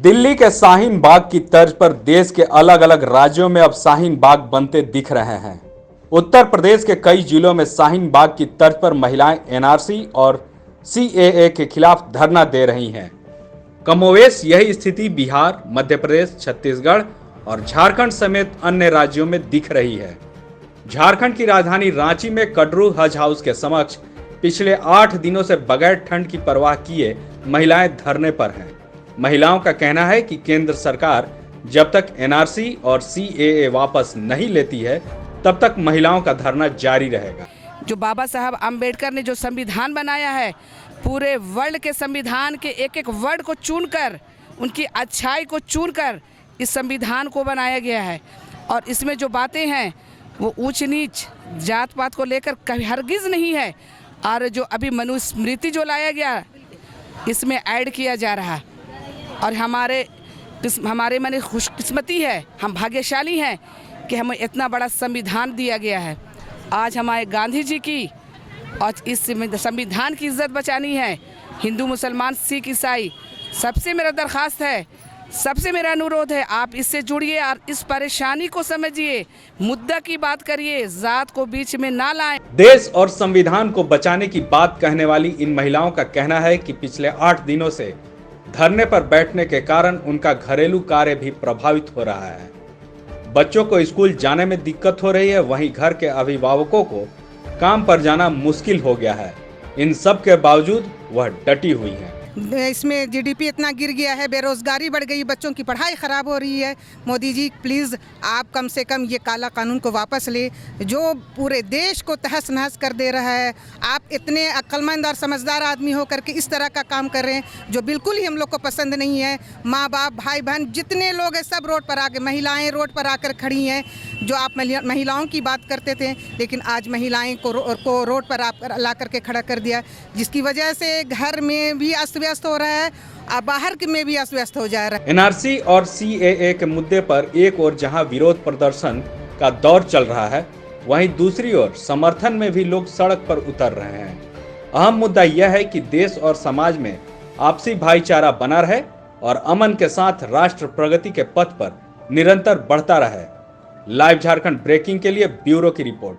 दिल्ली के शाहीन बाग की तर्ज पर देश के अलग अलग राज्यों में अब शाहीन बाग बनते दिख रहे हैं। उत्तर प्रदेश के कई जिलों में शाहीन बाग की तर्ज पर महिलाएं एनआरसी और सीएए के खिलाफ धरना दे रही हैं। कमोवेश यही स्थिति बिहार, मध्य प्रदेश, छत्तीसगढ़ और झारखंड समेत अन्य राज्यों में दिख रही है। झारखंड की राजधानी रांची में कटरू हज हाउस के समक्ष पिछले 8 दिनों से बगैर ठंड की परवाह किए महिलाएं धरने पर हैं। महिलाओं का कहना है कि केंद्र सरकार जब तक एनआरसी और सीएए वापस नहीं लेती है तब तक महिलाओं का धरना जारी रहेगा। जो बाबा साहब अम्बेडकर ने जो संविधान बनाया है, पूरे वर्ल्ड के संविधान के एक एक वर्ड को चुनकर, उनकी अच्छाई को चुनकर इस संविधान को बनाया गया है। और इसमें जो बातें हैं वो ऊंच नीच जात पात को लेकर कभी हरगिज नहीं है। और जो अभी मनुस्मृति जो लाया गया इसमें ऐड किया जा रहा, और हमारे मन खुशकिस्मती है, हम भाग्यशाली हैं कि हमें इतना बड़ा संविधान दिया गया है। आज हमारे गांधी जी की और इस संविधान की इज्जत बचानी है। हिंदू, मुसलमान, सिख, ईसाई, सबसे मेरा दरख्वास्त है, सबसे मेरा अनुरोध है, आप इससे जुड़िए और इस परेशानी को समझिए, मुद्दा की बात करिए, जात को बीच में ना लाएं। देश और संविधान को बचाने की बात कहने वाली इन महिलाओं का कहना है कि पिछले 8 दिनों से धरने पर बैठने के कारण उनका घरेलू कार्य भी प्रभावित हो रहा है। बच्चों को स्कूल जाने में दिक्कत हो रही है, वहीं घर के अभिभावकों को काम पर जाना मुश्किल हो गया है। इन सब के बावजूद वह डटी हुई है। इसमें जीडीपी इतना गिर गया है, बेरोजगारी बढ़ गई, बच्चों की पढ़ाई ख़राब हो रही है। मोदी जी प्लीज़ आप कम से कम ये काला कानून को वापस ले, जो पूरे देश को तहस नहस कर दे रहा है। आप इतने अक्लमंद और समझदार आदमी हो करके इस तरह का काम कर रहे हैं जो बिल्कुल ही हम लोग को पसंद नहीं है। माँ बाप, भाई बहन, जितने लोग हैं सब रोड पर आके, महिलाएँ रोड पर आकर खड़ी हैं। जो आप महिलाओं की बात करते थे, लेकिन आज महिलाएँ को रोड पर ला करके खड़ा कर दिया, जिसकी वजह से घर में भी अस्त हो रहा है और बाहर में भी अस्त हो जा रहा है। एनआरसी और सीएए के मुद्दे पर एक ओर जहां विरोध प्रदर्शन का दौर चल रहा है, वहीं दूसरी ओर समर्थन में भी लोग सड़क पर उतर रहे हैं। अहम मुद्दा यह है कि देश और समाज में आपसी भाईचारा बना रहे और अमन के साथ राष्ट्र प्रगति के पथ पर निरंतर बढ़ता रहे। लाइव झारखंड ब्रेकिंग के लिए ब्यूरो की रिपोर्ट।